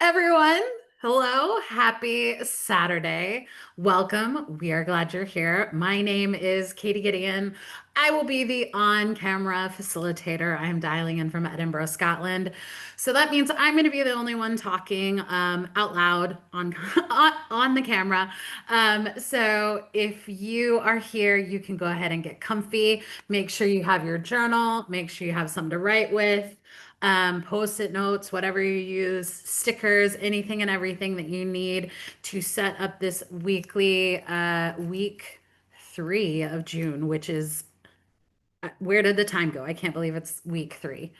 Everyone, hello, happy Saturday. Welcome. We are glad you're here. My name is Katie Gideon. I will be the on-camera facilitator. I am dialing in from Edinburgh, Scotland. So that means I'm going to be the only one talking out loud on, on the camera. So if you are here, you can go ahead and get comfy. Make sure you have your journal. Make sure you have something to write with, post-it notes, whatever you use, stickers, anything and everything that you need to set up this weekly week 3 of June, which is where did the time go? I can't believe it's week 3.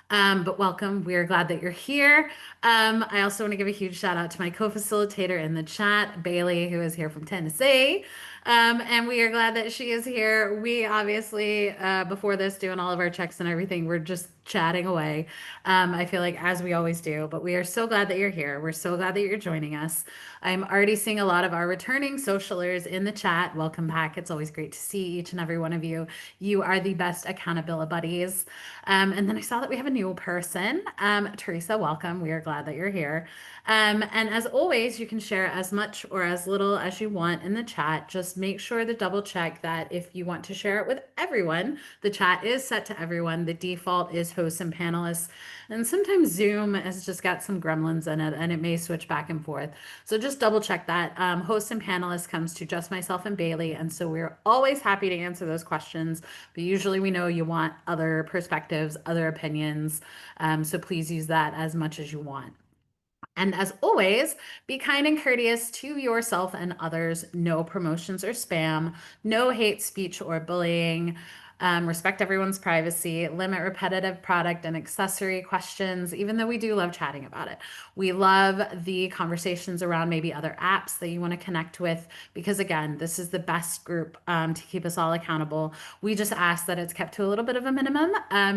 But welcome. We are glad that you're here. I also want to give a huge shout out to my co-facilitator in the chat, Bailey, who is here from Tennessee. And we are glad that she is here. We obviously, before this, doing all of our checks and everything, we're just chatting away. I feel like as we always do, but we are so glad that you're here. We're so glad that you're joining us. I'm already seeing a lot of our returning socialers in the chat. Welcome back. It's always great to see each and every one of you. You are the best accountability buddies. And then I saw that we have a new person. Teresa, welcome. We are glad that you're here. And as always, you can share as much or as little as you want in the chat. Just make sure to double check that if you want to share it with everyone, the chat is set to everyone. The default is hosts and panelists. And sometimes Zoom has just got some gremlins in it and it may switch back and forth. So just double check that. Hosts and panelists comes to just myself and Bailey. And so we're always happy to answer those questions. But usually we know you want other perspectives, other opinions. So please use that as much as you want. And as always, be kind and courteous to yourself and others. No promotions or spam, no hate speech or bullying. Respect everyone's privacy, limit repetitive product and accessory questions, even though we do love chatting about it. We love the conversations around maybe other apps that you want to connect with, because again, this is the best group to keep us all accountable. We just ask that it's kept to a little bit of a minimum,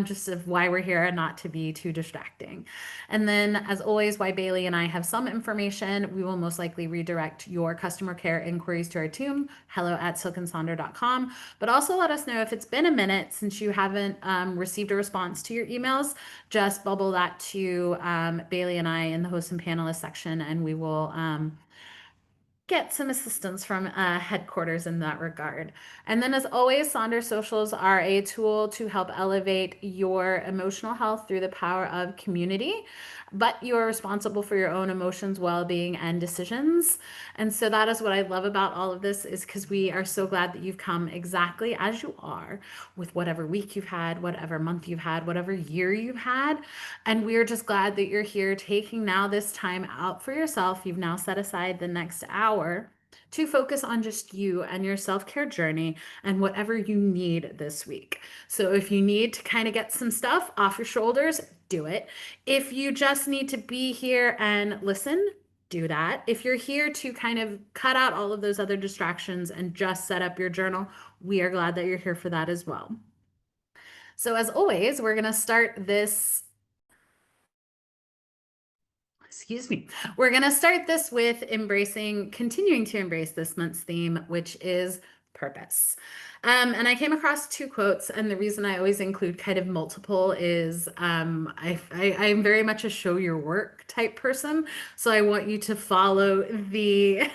just of why we're here and not to be too distracting. And then, as always, why Bailey and I have some information, we will most likely redirect your customer care inquiries to our team, hello@silkandsonder.com. But also let us know if it's been a minute since you haven't received a response to your emails. Just bubble that to Bailey and I in the host and panelist section, and we will get some assistance from headquarters in that regard. And then, as always, Sonder Socials are a tool to help elevate your emotional health through the power of community. But you are responsible for your own emotions, well-being, and decisions. And so that is what I love about all of this, is because we are so glad that you've come exactly as you are, with whatever week you've had, whatever month you've had, whatever year you've had. And we're just glad that you're here taking now this time out for yourself. You've now set aside the next hour to focus on just you and your self-care journey and whatever you need this week. So if you need to kind of get some stuff off your shoulders, do it. If you just need to be here and listen, do that. If you're here to kind of cut out all of those other distractions and just set up your journal, we are glad that you're here for that as well. So as always, we're going to start this excuse me. We're going to start this with continuing to embrace this month's theme, which is purpose. And I came across two quotes, and the reason I always include kind of multiple is I'm very much a show your work type person. So I want you to follow the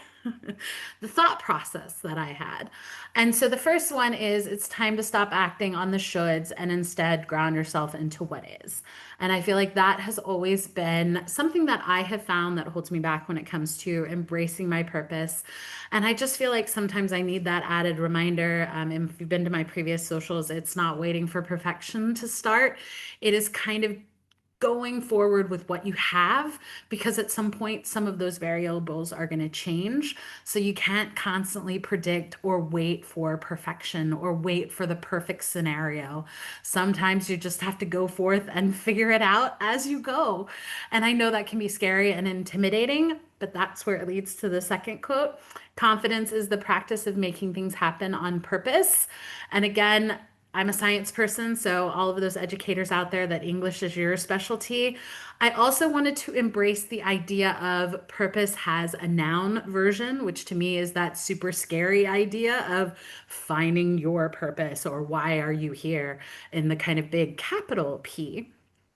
the thought process that I had. And so the first one is it's time to stop acting on the shoulds and instead ground yourself into what is. And I feel like that has always been something that I have found that holds me back when it comes to embracing my purpose. And I just feel like sometimes I need that added reminder. If you've been to my previous socials, it's not waiting for perfection to start. It is kind of going forward with what you have, because at some point some of those variables are going to change, so you can't constantly predict or wait for perfection or wait for the perfect scenario. Sometimes you just have to go forth and figure it out as you go, and I know that can be scary and intimidating, but that's where it leads to the second quote. Confidence is the practice of making things happen on purpose. And again, I'm a science person, so all of those educators out there that English is your specialty. I also wanted to embrace the idea of purpose has a noun version, which to me is that super scary idea of finding your purpose or why are you here in the kind of big capital P.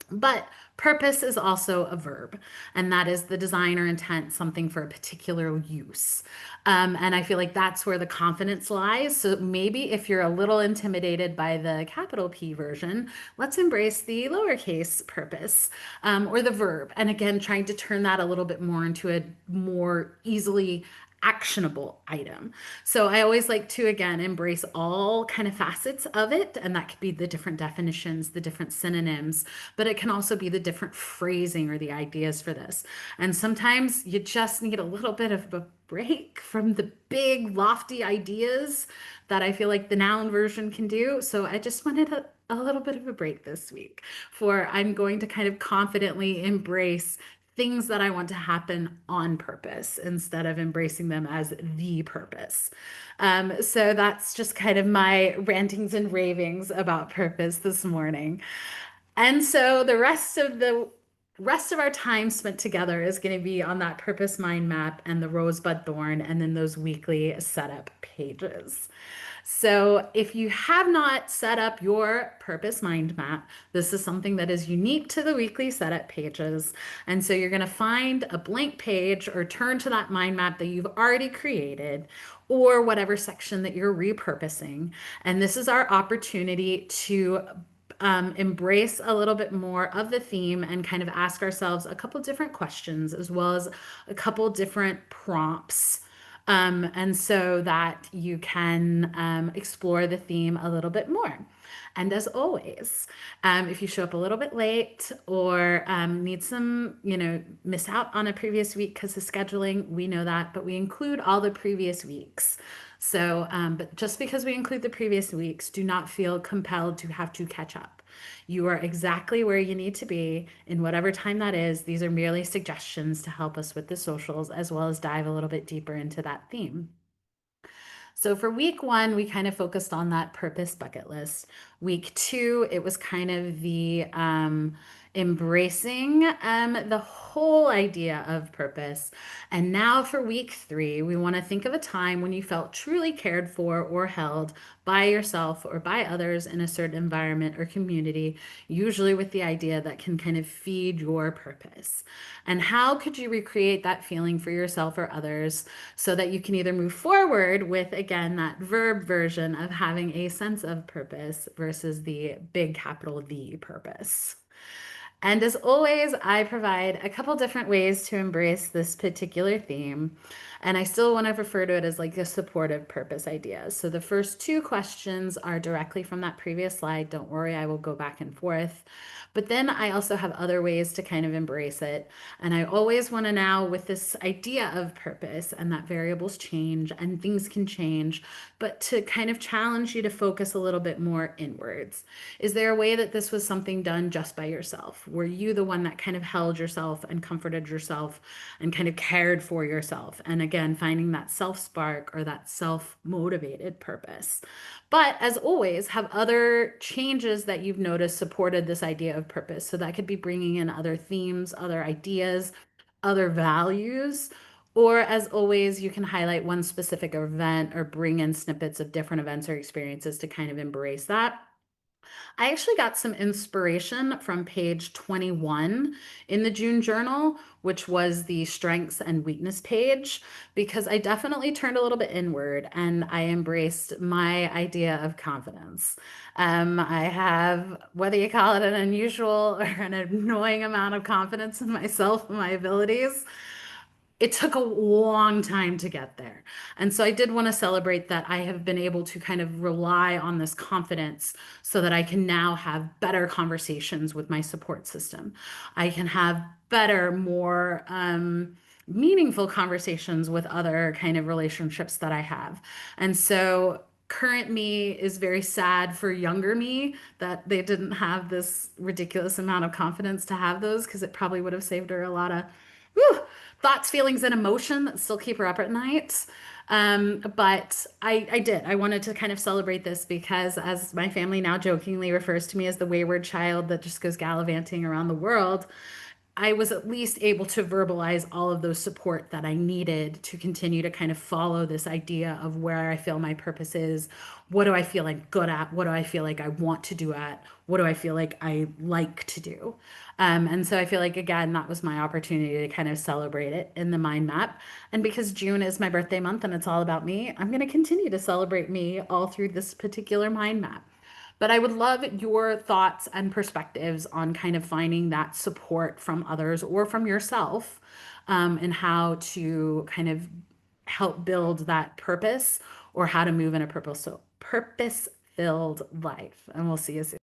But purpose is also a verb, and that is the design or intent, something for a particular use. And I feel like that's where the confidence lies. So maybe if you're a little intimidated by the capital P version, let's embrace the lowercase purpose or the verb. And again, trying to turn that a little bit more into a more easily actionable item. So I always like to again embrace all kind of facets of it, and that could be the different definitions, the different synonyms, but it can also be the different phrasing or the ideas for this. And sometimes you just need a little bit of a break from the big lofty ideas that I feel like the noun version can do. So I just wanted a little bit of a break this week for I'm going to kind of confidently embrace things that I want to happen on purpose instead of embracing them as the purpose. So that's just kind of my rantings and ravings about purpose this morning. And so the rest of our time spent together is going to be on that purpose mind map and the rosebud thorn and then those weekly setup pages. So, if you have not set up your purpose mind map, this is something that is unique to the weekly setup pages. And so, you're going to find a blank page or turn to that mind map that you've already created or whatever section that you're repurposing. And this is our opportunity to embrace a little bit more of the theme and kind of ask ourselves a couple different questions as well as a couple different prompts and so that you can explore the theme a little bit more. And as always, if you show up a little bit late or need some, miss out on a previous week because of scheduling, we know that, but we include all the previous weeks. So, but just because we include the previous weeks, do not feel compelled to have to catch up. You are exactly where you need to be in whatever time that is. These are merely suggestions to help us with the socials as well as dive a little bit deeper into that theme. So for week one, we kind of focused on that purpose bucket list. Week two, it was kind of the embracing the whole idea of purpose. And now for week three, we want to think of a time when you felt truly cared for or held by yourself or by others in a certain environment or community, usually with the idea that can kind of feed your purpose. And how could you recreate that feeling for yourself or others so that you can either move forward with, again, that verb version of having a sense of purpose versus the big capital V purpose? And as always, I provide a couple different ways to embrace this particular theme. And I still want to refer to it as like a supportive purpose idea. So the first two questions are directly from that previous slide. Don't worry, I will go back and forth. But then I also have other ways to kind of embrace it. And I always want to now, with this idea of purpose and that variables change and things can change, but to kind of challenge you to focus a little bit more inwards. Is there a way that this was something done just by yourself? Were you the one that kind of held yourself and comforted yourself and kind of cared for yourself? And again, finding that self spark or that self motivated purpose. But as always, have other changes that you've noticed supported this idea of purpose. So that could be bringing in other themes, other ideas, other values. Or as always, you can highlight one specific event or bring in snippets of different events or experiences to kind of embrace that. I actually got some inspiration from page 21 in the June journal, which was the strengths and weakness page, because I definitely turned a little bit inward and I embraced my idea of confidence. I have, whether you call it an unusual or an annoying amount of confidence in myself and my abilities, it took a long time to get there. And so I did want to celebrate that I have been able to kind of rely on this confidence so that I can now have better conversations with my support system. I can have better, more meaningful conversations with other kind of relationships that I have. And so current me is very sad for younger me that they didn't have this ridiculous amount of confidence to have those because it probably would have saved her a lot of whew, thoughts, feelings, and emotion that still keep her up at night. But I did. I wanted to kind of celebrate this because, as my family now jokingly refers to me as the wayward child that just goes gallivanting around the world, I was at least able to verbalize all of those support that I needed to continue to kind of follow this idea of where I feel my purpose is. What do I feel like good at? What do I feel like I want to do at? What do I feel like I like to do? And so I feel like, again, that was my opportunity to kind of celebrate it in the mind map. And because June is my birthday month and it's all about me, I'm going to continue to celebrate me all through this particular mind map. But I would love your thoughts and perspectives on kind of finding that support from others or from yourself, and how to kind of help build that purpose or how to move in a purpose filled life. And we'll see you soon.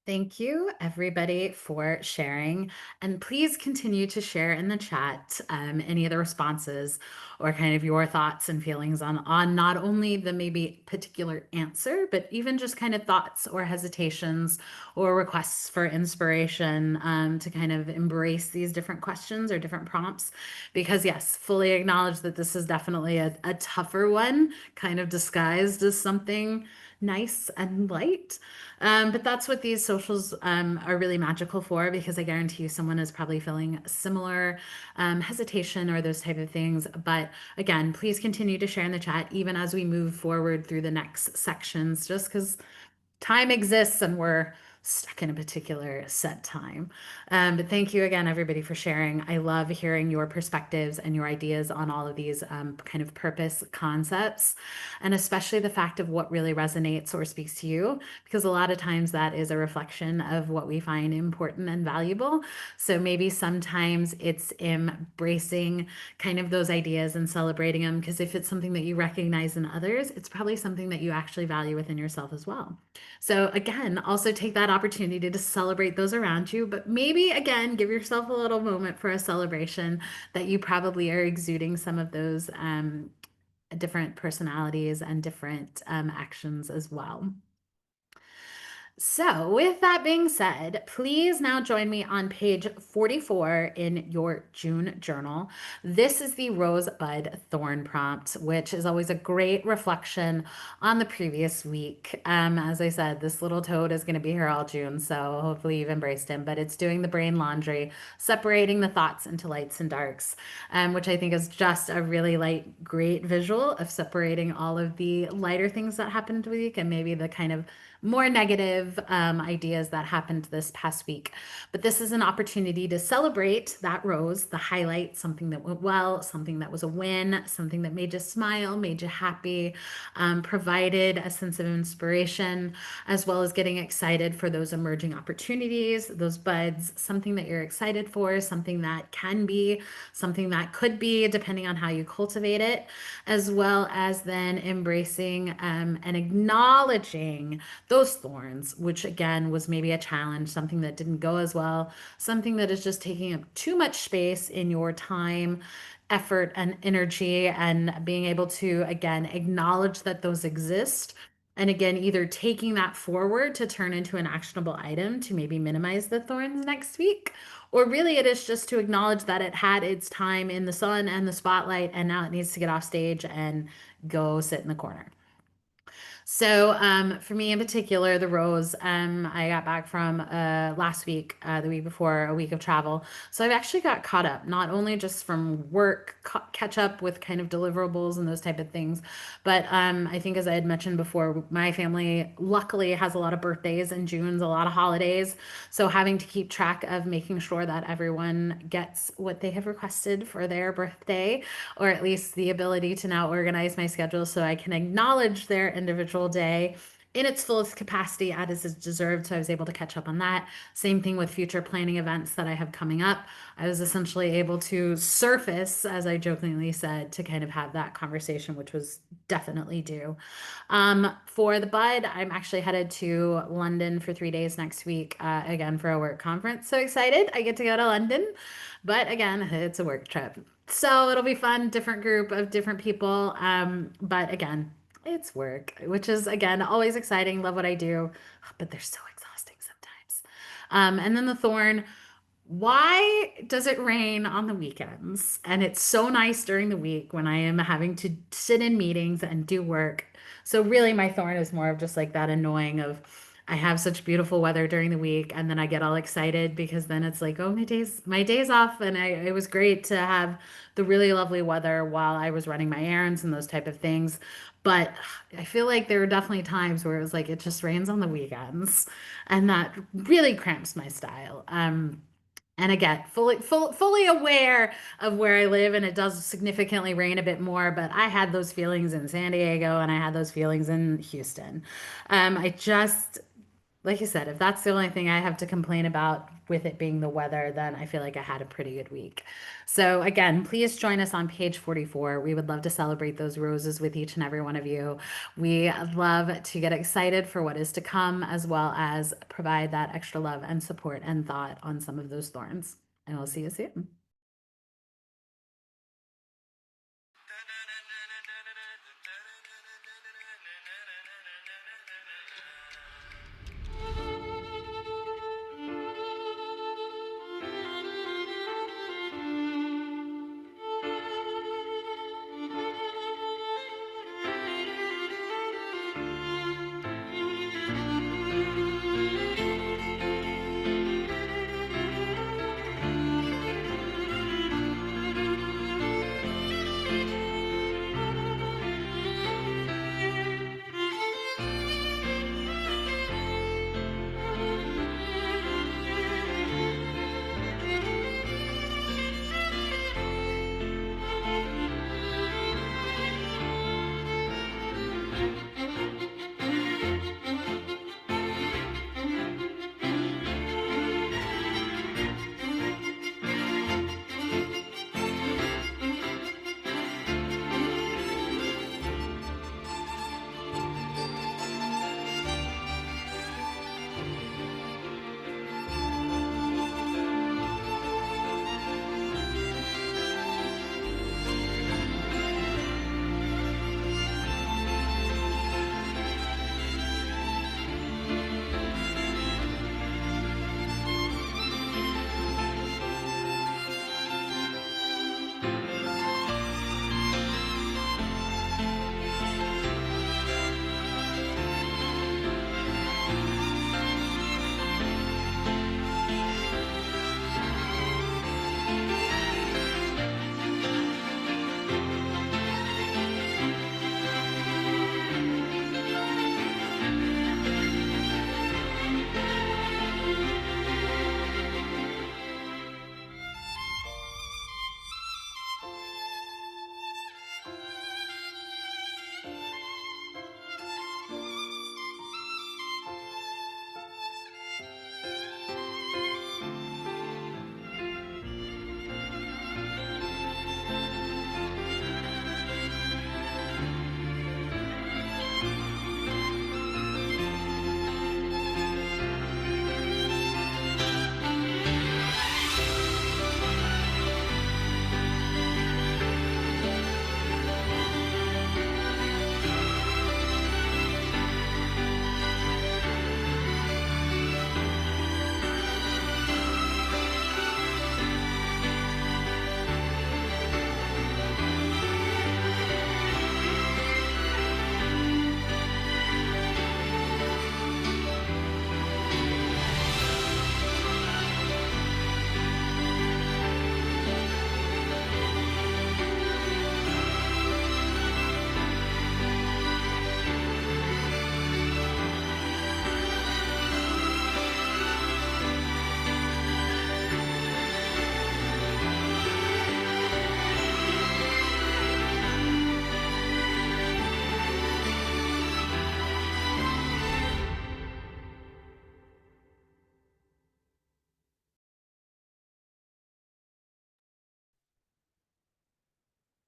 Thank you, everybody, for sharing. And please continue to share in the chat any of the responses or kind of your thoughts and feelings on not only the maybe particular answer, but even just kind of thoughts or hesitations or requests for inspiration to kind of embrace these different questions or different prompts. Because, yes, fully acknowledge that this is definitely a tougher one, kind of disguised as something nice and light. But that's what these socials are really magical for, because I guarantee you someone is probably feeling similar hesitation or those type of things. But again, please continue to share in the chat even as we move forward through the next sections, just because time exists and we're stuck in a particular set time. But thank you again, everybody, for sharing. I love hearing your perspectives and your ideas on all of these kind of purpose concepts, and especially the fact of what really resonates or speaks to you, because a lot of times that is a reflection of what we find important and valuable. So maybe sometimes it's embracing kind of those ideas and celebrating them, because if it's something that you recognize in others, it's probably something that you actually value within yourself as well. So again, also take that opportunity to celebrate those around you, but maybe again, give yourself a little moment for a celebration that you probably are exuding some of those different personalities and different actions as well. So, with that being said, please now join me on page 44 in your June journal. This is the Rosebud Thorn prompt, which is always a great reflection on the previous week. As I said, this little toad is going to be here all June, so hopefully you've embraced him. But it's doing the brain laundry, separating the thoughts into lights and darks, which I think is just a really great visual of separating all of the lighter things that happened this week and maybe the kind of more negative ideas that happened this past week. But this is an opportunity to celebrate that rose, the highlight, something that went well, something that was a win, something that made you smile, made you happy, provided a sense of inspiration, as well as getting excited for those emerging opportunities, those buds, something that you're excited for, something that can be, something that could be, depending on how you cultivate it, as well as then embracing and acknowledging those thorns, which again was maybe a challenge, something that didn't go as well, something that is just taking up too much space in your time, effort, and energy, and being able to again acknowledge that those exist. And again, either taking that forward to turn into an actionable item to maybe minimize the thorns next week, or really it is just to acknowledge that it had its time in the sun and the spotlight, and now it needs to get off stage and go sit in the corner. So, for me in particular, the rose, I got back from last week, the week before, a week of travel. So I've actually got caught up, not only just from work, catch up with kind of deliverables and those type of things, but I think as I had mentioned before, my family luckily has a lot of birthdays in June's, a lot of holidays. So having to keep track of making sure that everyone gets what they have requested for their birthday, or at least the ability to now organize my schedule so I can acknowledge their individual day in its fullest capacity as is deserved. So I was able to catch up on that. Same thing with future planning events that I have coming up. I was essentially able to surface, as I jokingly said, to kind of have that conversation, which was definitely due. For the bud, I'm actually headed to London for 3 days next week, again for a work conference. So excited. I get to go to London, but again, it's a work trip. So it'll be fun, different group of different people. But again, it's work, which is again always exciting. Love what I do, but they're so exhausting sometimes. And then the thorn. Why does it rain on the weekends? And it's so nice during the week when I am having to sit in meetings and do work. So really my thorn is more of just like that annoying of I have such beautiful weather during the week and then I get all excited because then it's like, oh, my day's off, and it was great to have the really lovely weather while I was running my errands and those type of things. But I feel like there are definitely times where it was like it just rains on the weekends, and that really cramps my style. And again, fully aware of where I live, and it does significantly rain a bit more, but I had those feelings in San Diego and I had those feelings in Houston. I just, like you said, if that's the only thing I have to complain about, with it being the weather, then I feel like I had a pretty good week. So, again, please join us on page 44. We would love to celebrate those roses with each and every one of you. We love to get excited for what is to come, as well as provide that extra love and support and thought on some of those thorns. And we'll see you soon.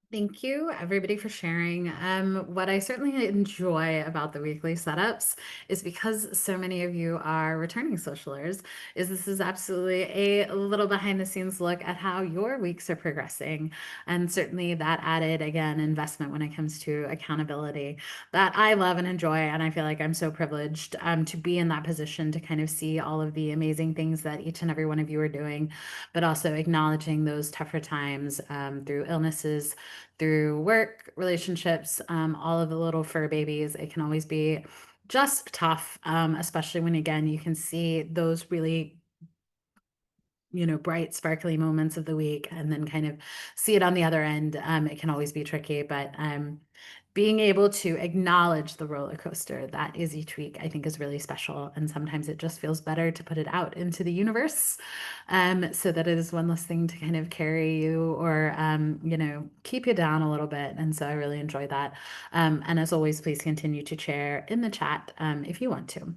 Thank you, everybody, for sharing. What I certainly enjoy about the weekly setups is because so many of you are returning socialers, is this is absolutely a little behind the scenes look at how your weeks are progressing. And certainly that added, again, investment when it comes to accountability that I love and enjoy. And I feel like I'm so privileged to be in that position to kind of see all of the amazing things that each and every one of you are doing, but also acknowledging those tougher times through illnesses, through work, relationships, all of the little fur babies. It can always be just tough, especially when, again, you can see those really, bright, sparkly moments of the week and then kind of see it on the other end. It can always be tricky, but being able to acknowledge the roller coaster that is each week, I think is really special. And sometimes it just feels better to put it out into the universe so that it is one less thing to kind of carry you or, keep you down a little bit. And so I really enjoy that. And as always, please continue to share in the chat if you want to.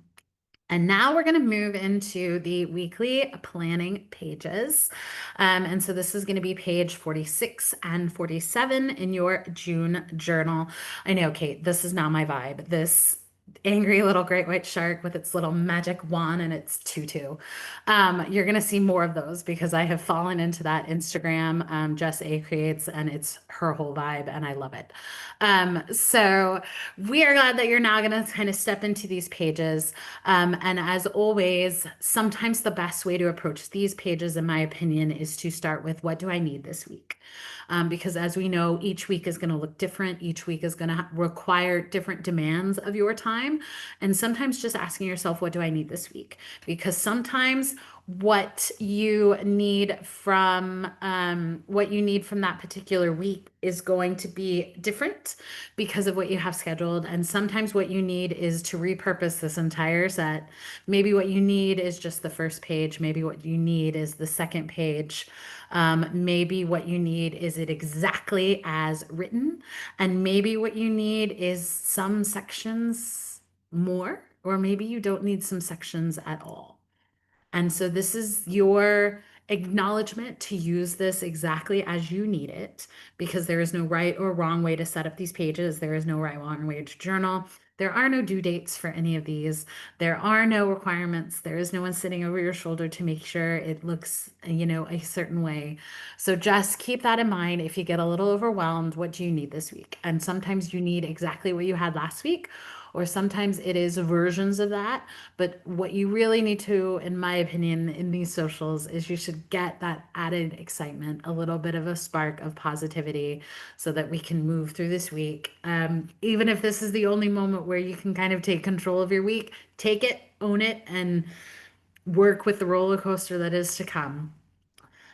And now we're going to move into the weekly planning pages. And so this is going to be page 46 and 47 in your June journal. I know, Kate, this is not my vibe. This angry little great white shark with its little magic wand and its tutu. You're going to see more of those because I have fallen into that Instagram, Jess A creates, and it's her whole vibe, and I love it. So we are glad that you're now going to kind of step into these pages. And as always, sometimes the best way to approach these pages, in my opinion, is to start with what do I need this week? Because as we know, each week is going to look different. Each week is going to require different demands of your time. And sometimes just asking yourself, what do I need this week? Because sometimes what you need from that particular week is going to be different because of what you have scheduled. And sometimes what you need is to repurpose this entire set. Maybe what you need is just the first page. Maybe what you need is the second page. Maybe what you need is it exactly as written. And maybe what you need is some sections more, or maybe you don't need some sections at all. And so this is your acknowledgement to use this exactly as you need it because there is no right or wrong way to set up these pages. There is no right or wrong way to journal. There are no due dates for any of these. There are no requirements. There is no one sitting over your shoulder to make sure it looks, a certain way. So just keep that in mind. If you get a little overwhelmed, what do you need this week? And sometimes you need exactly what you had last week, or sometimes it is versions of that. But what you really need to, in my opinion, in these socials is you should get that added excitement, a little bit of a spark of positivity so that we can move through this week. Even if this is the only moment where you can kind of take control of your week, take it, own it, and work with the roller coaster that is to come.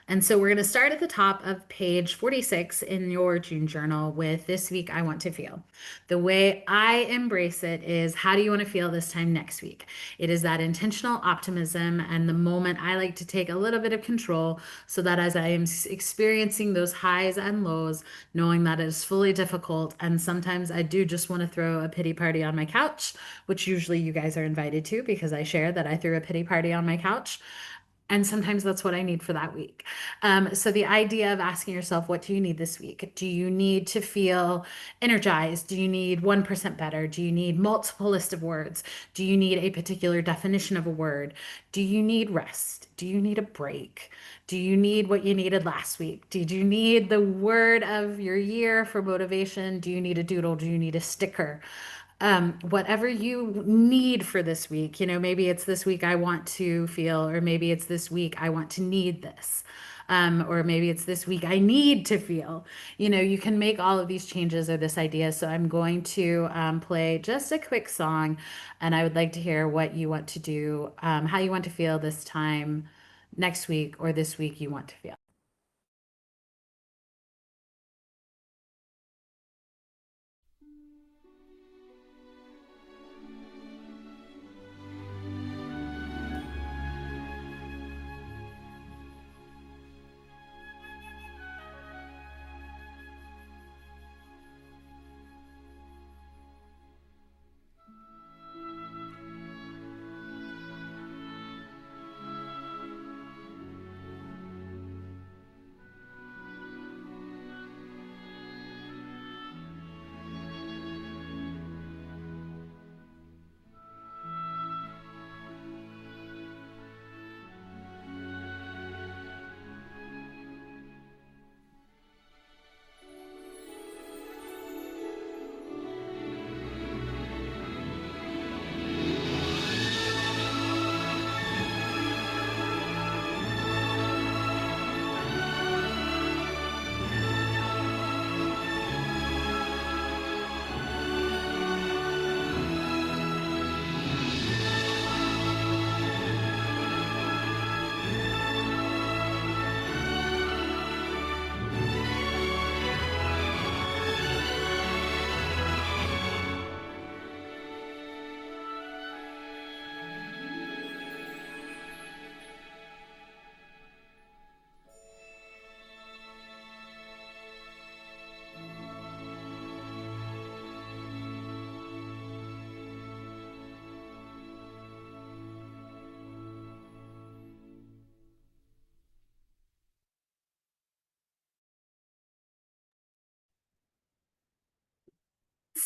And so we're going to start at the top of page 46 in your June journal with this week I want to feel. The way I embrace it is how do you want to feel this time next week? It is that intentional optimism and the moment I like to take a little bit of control so that as I am experiencing those highs and lows, knowing that it is fully difficult and sometimes I do just want to throw a pity party on my couch, which usually you guys are invited to because I share that I threw a pity party on my couch. And sometimes that's what I need for that week. So the idea of asking yourself, what do you need this week? Do you need to feel energized? Do you need 1% better? Do you need multiple list of words? Do you need a particular definition of a word? Do you need rest? Do you need a break? Do you need what you needed last week? Did you need the word of your year for motivation? Do you need a doodle? Do you need a sticker? Whatever you need for this week, maybe it's this week I want to feel, or maybe it's this week I want to need this. Or maybe it's this week I need to feel. You can make all of these changes or this idea. So I'm going to play just a quick song, and I would like to hear what you want to do, how you want to feel this time next week or this week you want to feel.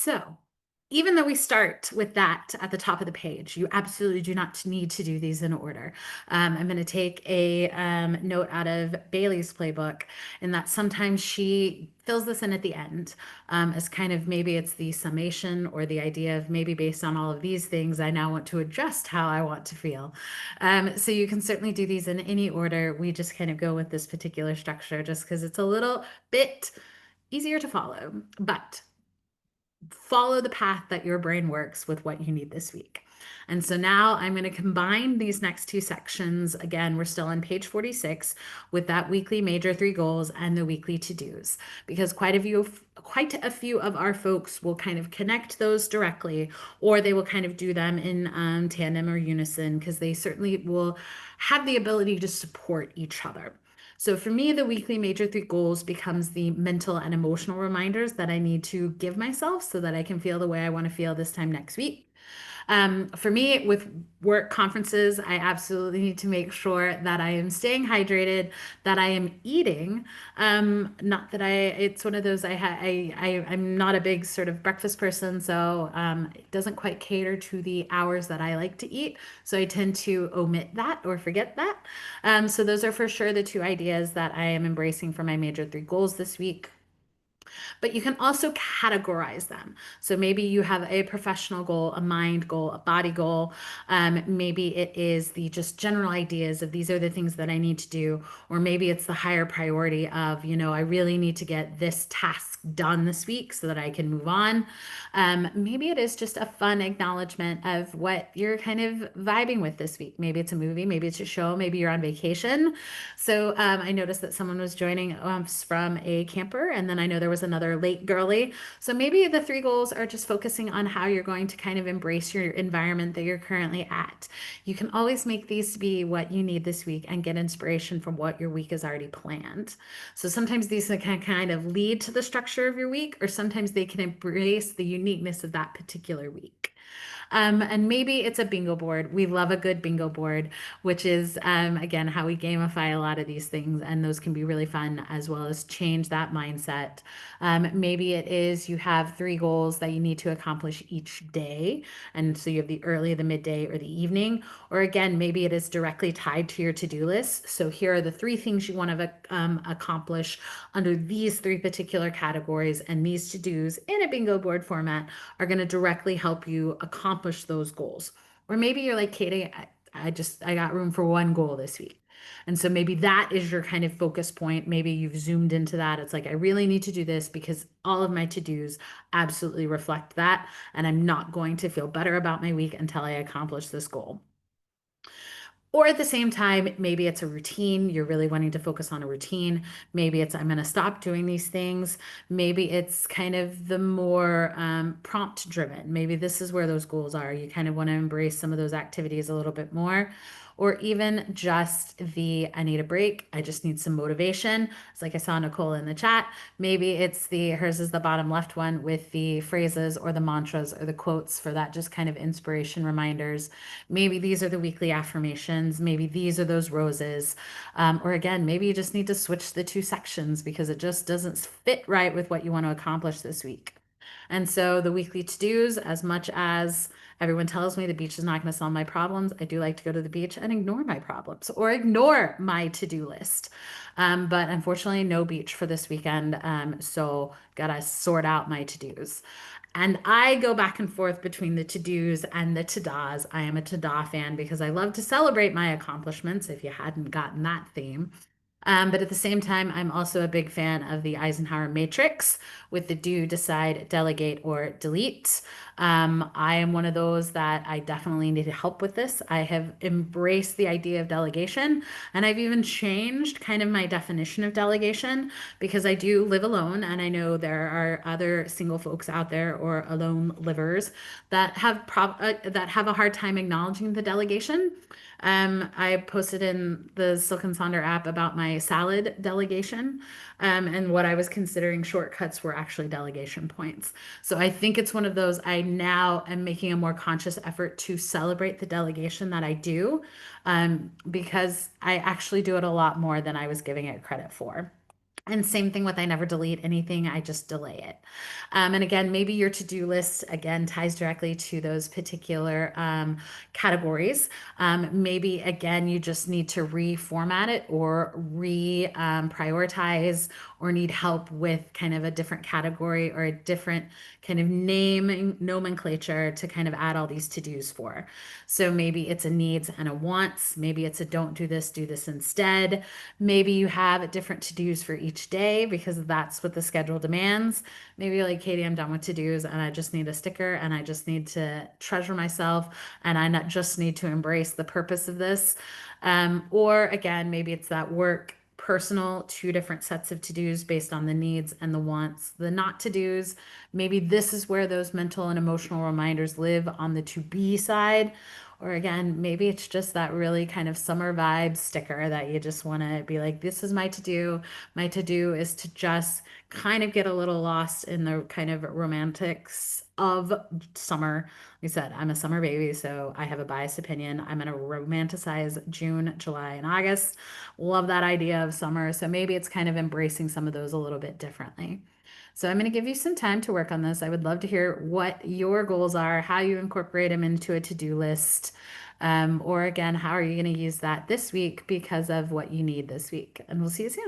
So, even though we start with that at the top of the page, you absolutely do not need to do these in order. I'm going to take a note out of Bailey's playbook, in that sometimes she fills this in at the end as kind of maybe it's the summation or the idea of maybe based on all of these things, I now want to adjust how I want to feel. So you can certainly do these in any order. We just kind of go with this particular structure just because it's a little bit easier to follow. But follow the path that your brain works with what you need this week. And so now I'm going to combine these next two sections. Again, we're still on page 46 with that weekly major three goals and the weekly to-dos, because quite a few of our folks will kind of connect those directly, or they will kind of do them in tandem or unison, because they certainly will have the ability to support each other. So for me, the weekly major three goals becomes the mental and emotional reminders that I need to give myself so that I can feel the way I want to feel this time next week. For me, with work conferences, I absolutely need to make sure that I am staying hydrated, that I am eating. Not that it's one of those I'm not a big sort of breakfast person, so it doesn't quite cater to the hours that I like to eat. So I tend to omit that or forget that. So those are for sure the two ideas that I am embracing for my major three goals this week. But you can also categorize them. So maybe you have a professional goal, a mind goal, a body goal. Maybe it is the just general ideas of these are the things that I need to do. Or maybe it's the higher priority of, I really need to get this task done this week so that I can move on. Maybe it is just a fun acknowledgement of what you're kind of vibing with this week. Maybe it's a movie, maybe it's a show, maybe you're on vacation. So I noticed that someone was joining us from a camper, and then I know there was another late girly. So maybe the three goals are just focusing on how you're going to kind of embrace your environment that you're currently at. You can always make these be what you need this week and get inspiration from what your week is already planned. So sometimes these can kind of lead to the structure of your week, or sometimes they can embrace the uniqueness of that particular week. And maybe it's a bingo board. We love a good bingo board, which is, again, how we gamify a lot of these things. And those can be really fun as well as change that mindset. Maybe it is you have three goals that you need to accomplish each day. And so you have the early, the midday, or the evening. Or again, maybe it is directly tied to your to-do list. So here are the three things you want to accomplish under these three particular categories. And these to-dos in a bingo board format are going to directly help you accomplish those goals. Or maybe you're like, Katie, I got room for one goal this week. And so maybe that is your kind of focus point. Maybe you've zoomed into that. It's like, I really need to do this because all of my to-dos absolutely reflect that. And I'm not going to feel better about my week until I accomplish this goal. Or at the same time, maybe it's a routine. You're really wanting to focus on a routine. Maybe it's, I'm going to stop doing these things. Maybe it's kind of the more prompt driven. Maybe this is where those goals are. You kind of want to embrace some of those activities a little bit more. Or even just I need a break. I just need some motivation. It's like I saw Nicole in the chat. Maybe it's hers is the bottom left one with the phrases or the mantras or the quotes for that, just kind of inspiration reminders. Maybe these are the weekly affirmations. Maybe these are those roses. Or again, maybe you just need to switch the two sections because it just doesn't fit right with what you want to accomplish this week. And so the weekly to-dos, as much as everyone tells me the beach is not going to solve my problems, I do like to go to the beach and ignore my problems or ignore my to-do list. But unfortunately, no beach for this weekend. So gotta sort out my to-dos. And I go back and forth between the to-dos and the to-das. I am a to-da fan because I love to celebrate my accomplishments, if you hadn't gotten that theme. But at the same time, I'm also a big fan of the Eisenhower matrix with the do, decide, delegate, or delete. I am one of those that I definitely need help with this. I have embraced the idea of delegation, and I've even changed kind of my definition of delegation because I do live alone, and I know there are other single folks out there or alone livers that that have a hard time acknowledging the delegation. I posted in the Silk and Sonder app about my salad delegation, and what I was considering shortcuts were actually delegation points. So I think it's one of those I now am making a more conscious effort to celebrate the delegation that I do, because I actually do it a lot more than I was giving it credit for. And same thing with I never delete anything, I just delay it. And again, maybe your to-do list again ties directly to those particular categories. Maybe again, you just need to reformat it or prioritize or need help with kind of a different category or a different kind of naming nomenclature to kind of add all these to-dos for. So maybe it's a needs and a wants. Maybe it's a don't do this instead. Maybe you have different to-dos for each day because that's what the schedule demands. Maybe you're like, Katie, I'm done with to-dos and I just need a sticker and I just need to treasure myself and I not just need to embrace the purpose of this. Or again, maybe it's that work, personal, two different sets of to-dos based on the needs and the wants, the not to-dos. Maybe this is where those mental and emotional reminders live on the to-be side. Or again, maybe it's just that really kind of summer vibe sticker that you just want to be like, this is my to do. My to do is to just kind of get a little lost in the kind of romantics of summer. Like I said, I'm a summer baby, so I have a biased opinion. I'm going to romanticize June, July, and August. Love that idea of summer. So maybe it's kind of embracing some of those a little bit differently. So I'm going to give you some time to work on this. I would love to hear what your goals are, how you incorporate them into a to-do list, or again, how are you going to use that this week because of what you need this week? And we'll see you soon.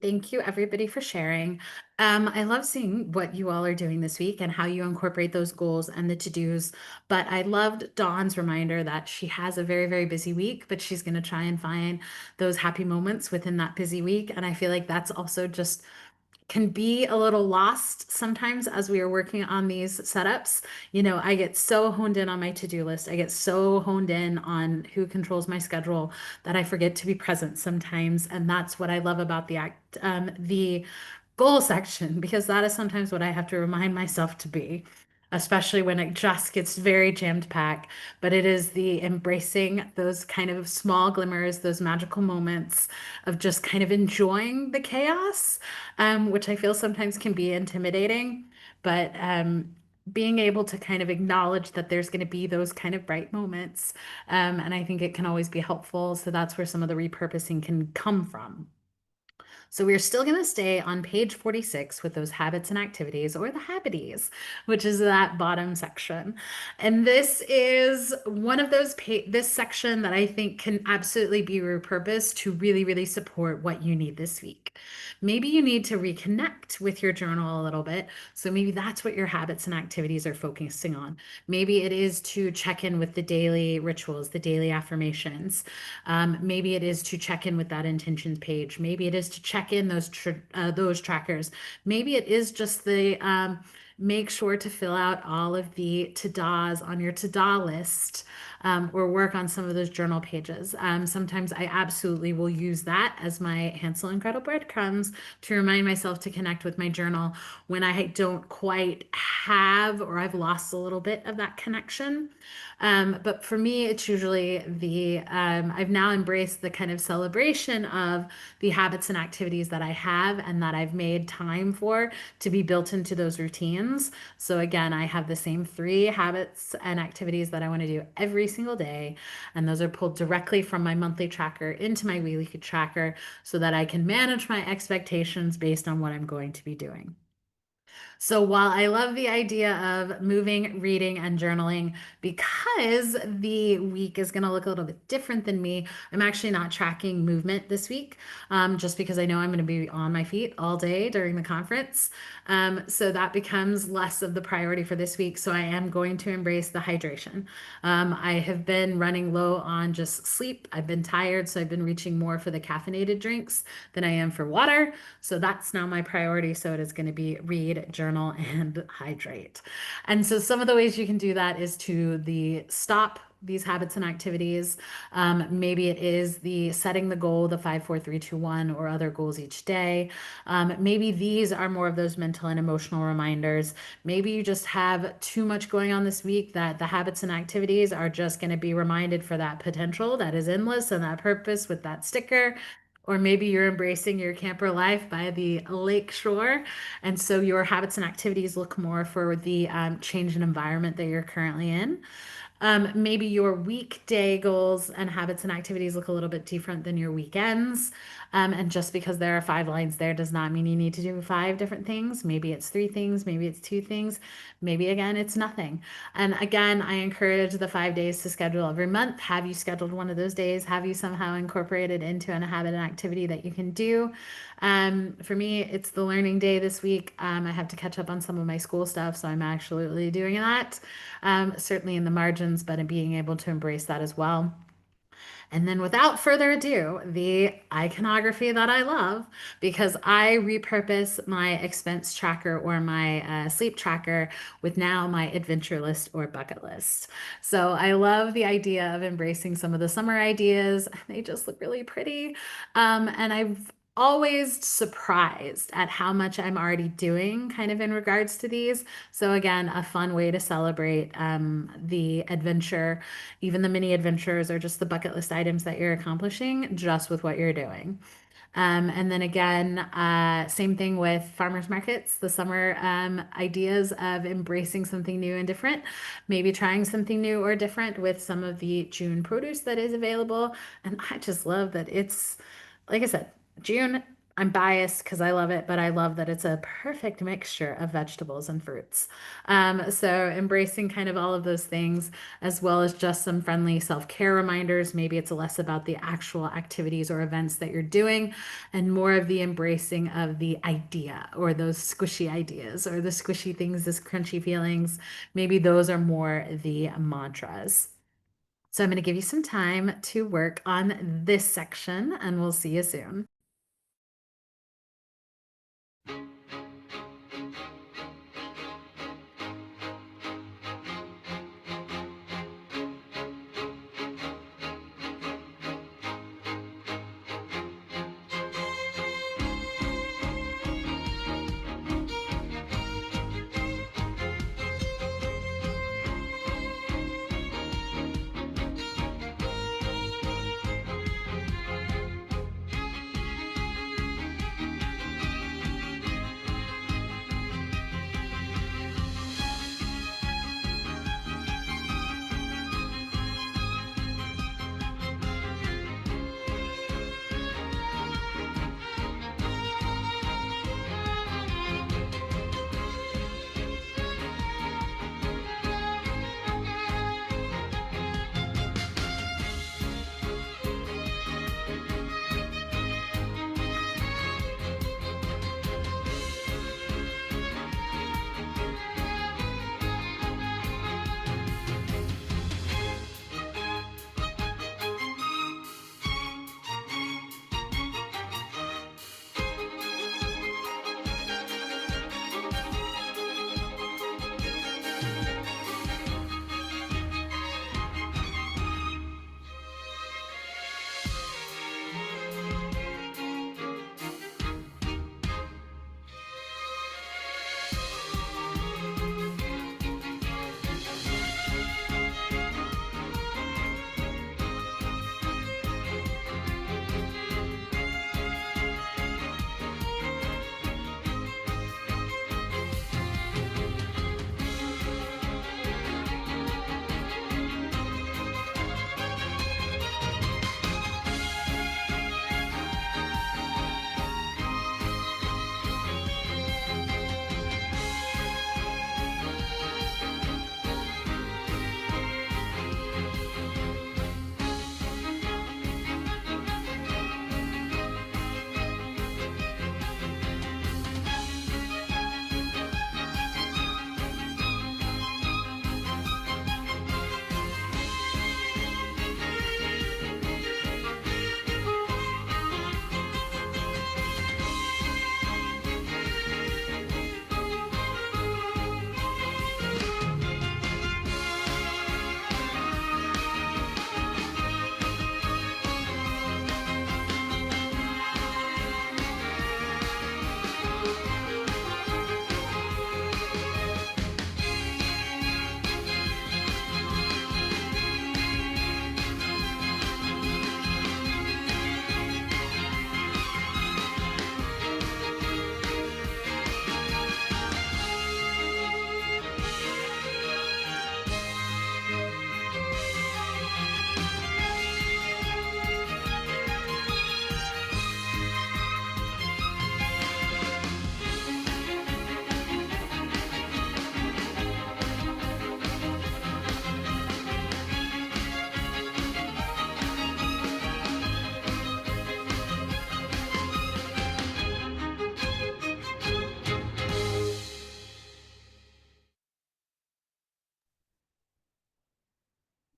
Thank you, everybody, for sharing. I love seeing what you all are doing this week and how you incorporate those goals and the to-dos. But I loved Dawn's reminder that she has a very, very busy week, but she's going to try and find those happy moments within that busy week. And I feel like that's also just can be a little lost sometimes as we are working on these setups. I get so honed in on my to-do list. I get so honed in on who controls my schedule that I forget to be present sometimes. And that's what I love about the goal section, because that is sometimes what I have to remind myself to be, especially when it just gets very jammed packed. But it is the embracing those kind of small glimmers, those magical moments of just kind of enjoying the chaos, which I feel sometimes can be intimidating. But being able to kind of acknowledge that there's going to be those kind of bright moments. And I think it can always be helpful. So that's where some of the repurposing can come from. So we're still going to stay on page 46 with those habits and activities, or the habities, which is that bottom section. And this is one of those this section that I think can absolutely be repurposed to really, really support what you need this week. Maybe you need to reconnect with your journal a little bit. So maybe that's what your habits and activities are focusing on. Maybe it is to check in with the daily rituals, the daily affirmations. Maybe it is to check in with that intentions page. Maybe it is to check in those trackers. Maybe it is just the make sure to fill out all of the to-dos on your to-do list, or work on some of those journal pages. Sometimes I absolutely will use that as my Hansel and Gretel breadcrumbs to remind myself to connect with my journal when I don't quite have, or I've lost a little bit of that connection. But for me, it's usually I've now embraced the kind of celebration of the habits and activities that I have and that I've made time for to be built into those routines. So again, I have the same three habits and activities that I want to do every single day. And those are pulled directly from my monthly tracker into my weekly tracker so that I can manage my expectations based on what I'm going to be doing. So while I love the idea of moving, reading, and journaling, because the week is going to look a little bit different than me, I'm actually not tracking movement this week, just because I know I'm going to be on my feet all day during the conference. So that becomes less of the priority for this week. So I am going to embrace the hydration. I have been running low on just sleep. I've been tired, so I've been reaching more for the caffeinated drinks than I am for water. So that's now my priority. So it is going to be read, journal, and hydrate. And so some of the ways you can do that is to the stop these habits and activities. Maybe it is the setting the goal, the 5, 4, 3, 2, 1, or other goals each day. Maybe these are more of those mental and emotional reminders. Maybe you just have too much going on this week that the habits and activities are just going to be reminded for that potential that is endless and that purpose with that sticker. Or maybe you're embracing your camper life by the lake shore. And so your habits and activities look more for the change in environment that you're currently in. Maybe your weekday goals and habits and activities look a little bit different than your weekends. And just because there are 5 lines there does not mean you need to do 5 different things. Maybe it's 3 things, maybe it's 2 things, maybe again, it's nothing. And again, I encourage the 5 days to schedule every month. Have you scheduled one of those days? Have you somehow incorporated into a habit and activity that you can do? For me, it's the learning day this week. I have to catch up on some of my school stuff, so I'm absolutely doing that. Certainly in the margins, but in being able to embrace that as well. And then without further ado, the iconography that I love, because I repurpose my expense tracker or my sleep tracker with now my adventure list or bucket list. So I love the idea of embracing some of the summer ideas. They just look really pretty. And I've always surprised at how much I'm already doing kind of in regards to these. So again, a fun way to celebrate the adventure, even the mini adventures, or just the bucket list items that you're accomplishing just with what you're doing. And then again, same thing with farmers markets, the summer ideas of embracing something new and different, maybe trying something new or different with some of the June produce that is available. And I just love that it's, like I said, June. I'm biased because I love it, but I love that it's a perfect mixture of vegetables and fruits. So embracing kind of all of those things, as well as just some friendly self-care reminders. Maybe it's less about the actual activities or events that you're doing, and more of the embracing of the idea or those squishy ideas or the squishy things, the crunchy feelings. Maybe those are more the mantras. So I'm going to give you some time to work on this section, and we'll see you soon.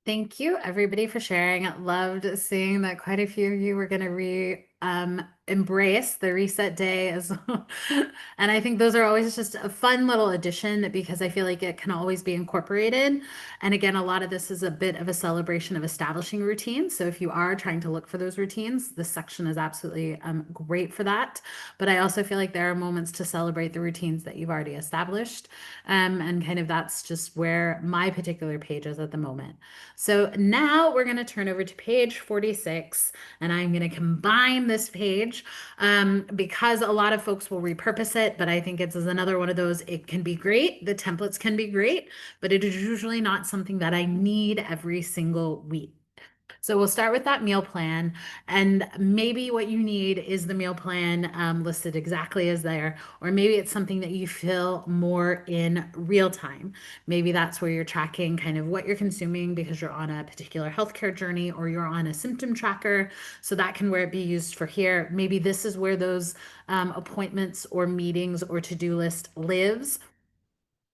Thank you, everybody, for sharing. Loved seeing that quite a few of you were going to embrace the reset day as well. And I think those are always just a fun little addition because I feel like it can always be incorporated. And again, a lot of this is a bit of a celebration of establishing routines. So if you are trying to look for those routines, this section is absolutely great for that. But I also feel like there are moments to celebrate the routines that you've already established. And kind of that's just where my particular page is at the moment. So now we're going to turn over to page 46, and I'm going to combine this page because a lot of folks will repurpose it, but I think it's another one of those, it can be great. The templates can be great, but it is usually not something that I need every single week. So we'll start with that meal plan, and maybe what you need is the meal plan listed exactly as there, or maybe it's something that you feel more in real time. Maybe that's where you're tracking kind of what you're consuming because you're on a particular healthcare journey or you're on a symptom tracker. So that can where it be used for here. Maybe this is where those appointments or meetings or to-do list lives.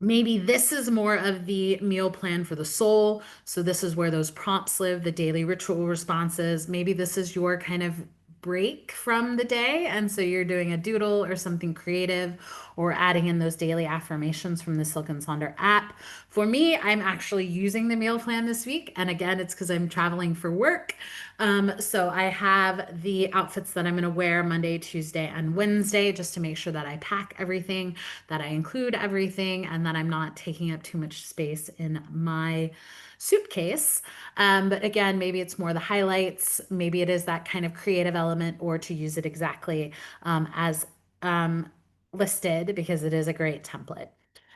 Maybe this is more of the meal plan for the soul. So this is where those prompts live, the daily ritual responses. Maybe this is your kind of break from the day. And so you're doing a doodle or something creative or adding in those daily affirmations from the Silk and Sonder app. For me, I'm actually using the meal plan this week. And again, it's because I'm traveling for work. So I have the outfits that I'm going to wear Monday, Tuesday, and Wednesday just to make sure that I pack everything, that I include everything, and that I'm not taking up too much space in my suitcase. But again, maybe it's more the highlights, maybe it is that kind of creative element, or to use it exactly as um, listed because it is a great template.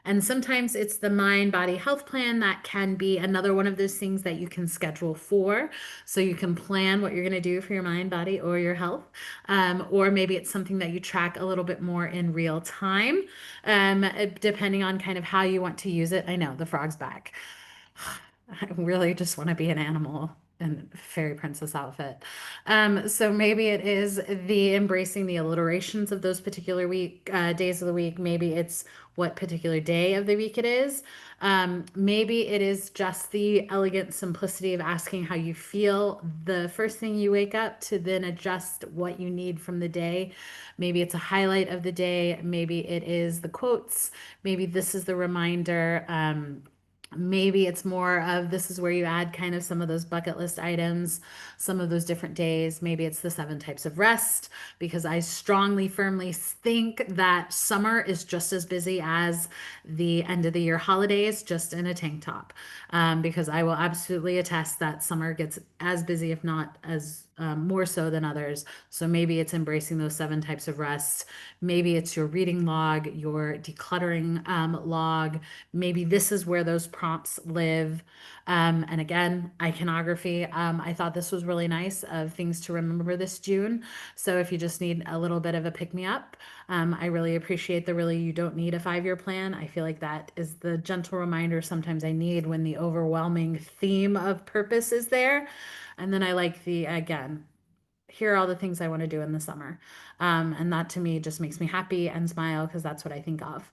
And sometimes it's the mind body health plan that can be another one of those things that you can schedule for. So you can plan what you're going to do for your mind, body, or your health. Or maybe it's something that you track a little bit more in real time, depending on kind of how you want to use it. I know the frog's back. I really just want to be an animal in fairy princess outfit. So maybe it is the embracing the alliterations of those particular days of the week. Maybe it's what particular day of the week it is. Maybe it is just the elegant simplicity of asking how you feel the first thing you wake up to then adjust what you need from the day. Maybe it's a highlight of the day. Maybe it is the quotes. Maybe this is the reminder. Maybe it's more of this is where you add kind of some of those bucket list items, some of those different days. Maybe it's the 7 types of rest, because I strongly, firmly think that summer is just as busy as the end of the year holidays, just in a tank top. Because I will absolutely attest that summer gets as busy, if not as more so than others. So maybe it's embracing those 7 types of rest. Maybe it's your reading log, your decluttering log. Maybe this is where those prompts live. And again, iconography. I thought this was really nice of things to remember this June. So if you just need a little bit of a pick me up, I really appreciate the really you don't need a 5-year plan. I feel like that is the gentle reminder sometimes I need when the overwhelming theme of purpose is there. And then I like the, again, here are all the things I want to do in the summer. And that to me just makes me happy and smile because that's what I think of.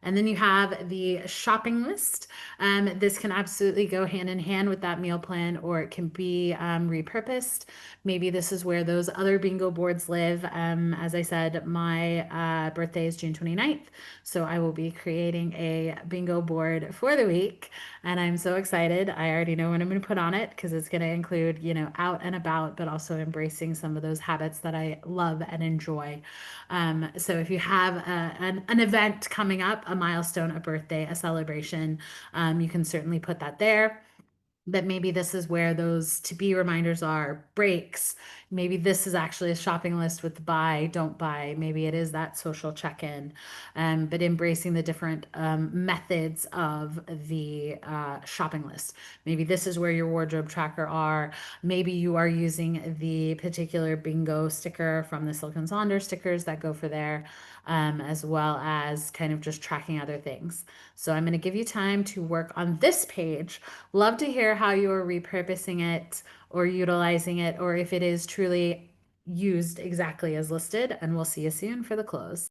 And then you have the shopping list. This can absolutely go hand in hand with that meal plan, or it can be repurposed. Maybe this is where those other bingo boards live. As I said, my birthday is June 29th, so I will be creating a bingo board for the week, and I'm so excited. I already know what I'm going to put on it because it's going to include, out and about, but also embracing some of those habits that I love and enjoy. So if you have an event coming up, a milestone, a birthday, a celebration, you can certainly put that there. But maybe this is where those to be reminders are breaks. Maybe this is actually a shopping list with buy, don't buy. Maybe it is that social check-in, but embracing the different methods of the shopping list. Maybe this is where your wardrobe tracker are. Maybe you are using the particular bingo sticker from the Silk and Sonder stickers that go for there, as well as kind of just tracking other things. So I'm going to give you time to work on this page. Love to hear how you are repurposing it or utilizing it, or if it is truly used exactly as listed. And we'll see you soon for the close.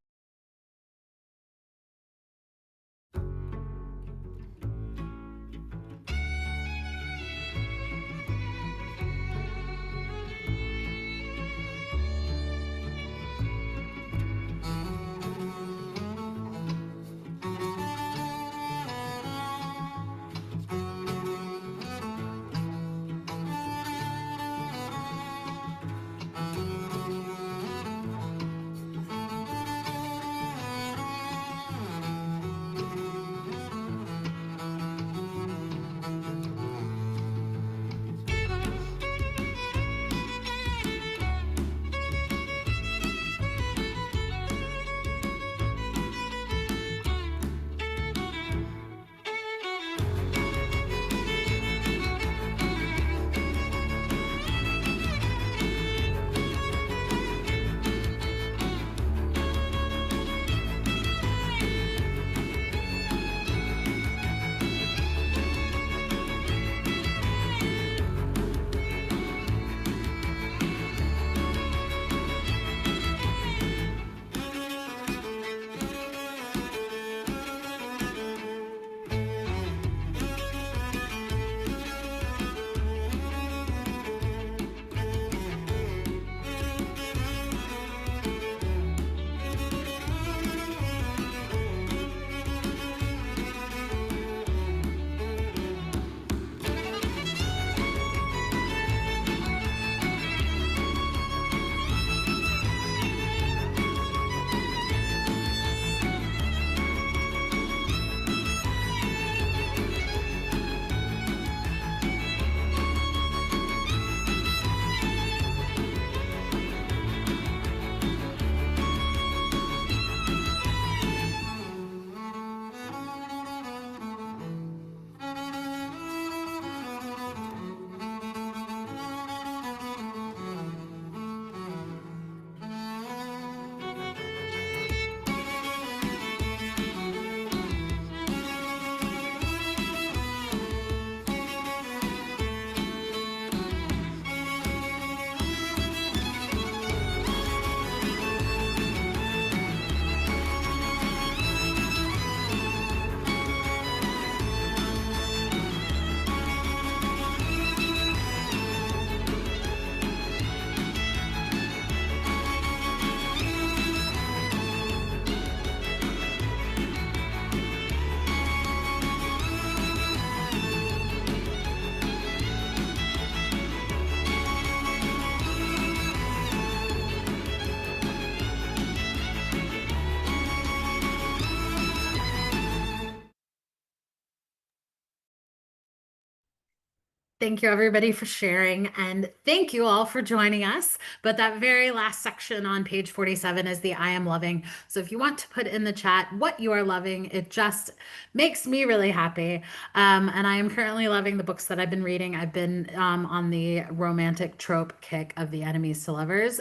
Thank you, everybody, for sharing. And thank you all for joining us. But that very last section on page 47 is the I am loving. So if you want to put in the chat what you are loving, it just makes me really happy. And I am currently loving the books that I've been reading. I've been on the romantic trope kick of the enemies to lovers.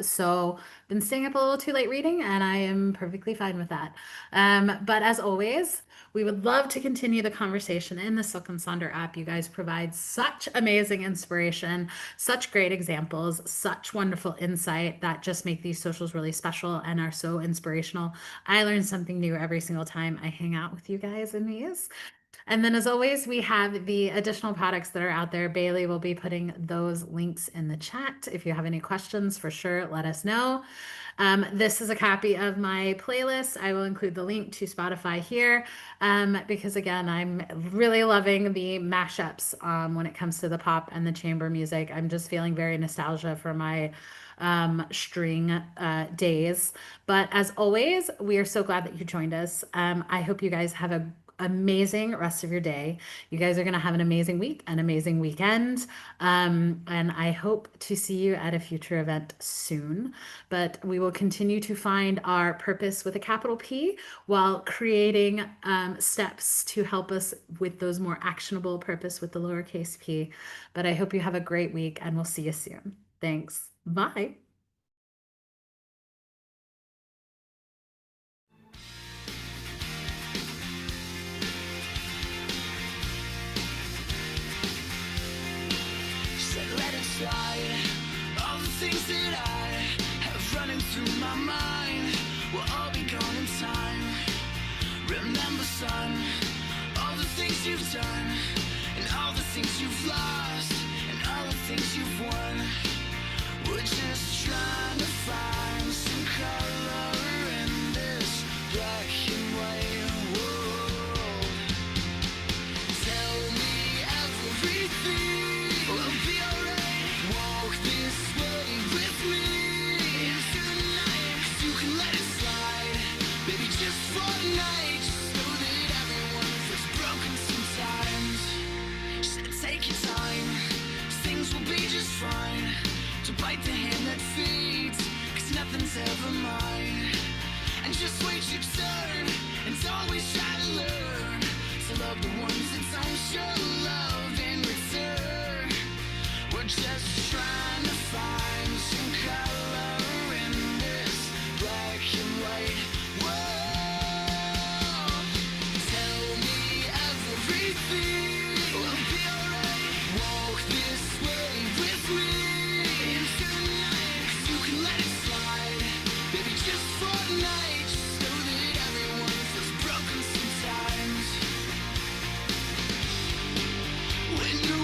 So been staying up a little too late reading, and I am perfectly fine with that. But as always, we would love to continue the conversation in the Silk and Sonder app. You guys provide such amazing inspiration, such great examples, such wonderful insight that just make these socials really special and are so inspirational. I learn something new every single time I hang out with you guys in these. And then, as always, we have the additional products that are out there. Bailey will be putting those links in the chat. If you have any questions, for sure, let us know. This is a copy of my playlist. I will include the link to Spotify here because, again, I'm really loving the mashups when it comes to the pop and the chamber music. I'm just feeling very nostalgia for my string days. But as always, we are so glad that you joined us. I hope you guys have a amazing rest of your day. You guys are going to have an amazing week, an amazing weekend. And I hope to see you at a future event soon. But we will continue to find our purpose with a capital P while creating steps to help us with those more actionable purpose with the lowercase p. But I hope you have a great week and we'll see you soon. Thanks. Bye. Let it slide. All the things that I have running through my mind will all be gone in time. Remember, son, all the things you've done, and all the things you've lost, and all the things you've won. We're just trying to find some color in this black and white world. Tell me everything will be alright. Walk this way with me into the night. You can let it slide, baby, just for a night. Just know that everyone feels broken sometimes. Just take your time, things will be just fine. To bite the hand that feeds, 'cause nothing's ever mine. And just wait your turn, and always try to learn to love the ones that don't show love in return. We're just trying to find some color in this black and white world. Tell me everything will be alright. Walk this way with me into the night. 'Cause you can let it slide, baby, just for a night. Just know that everyone feels broken sometimes. When you're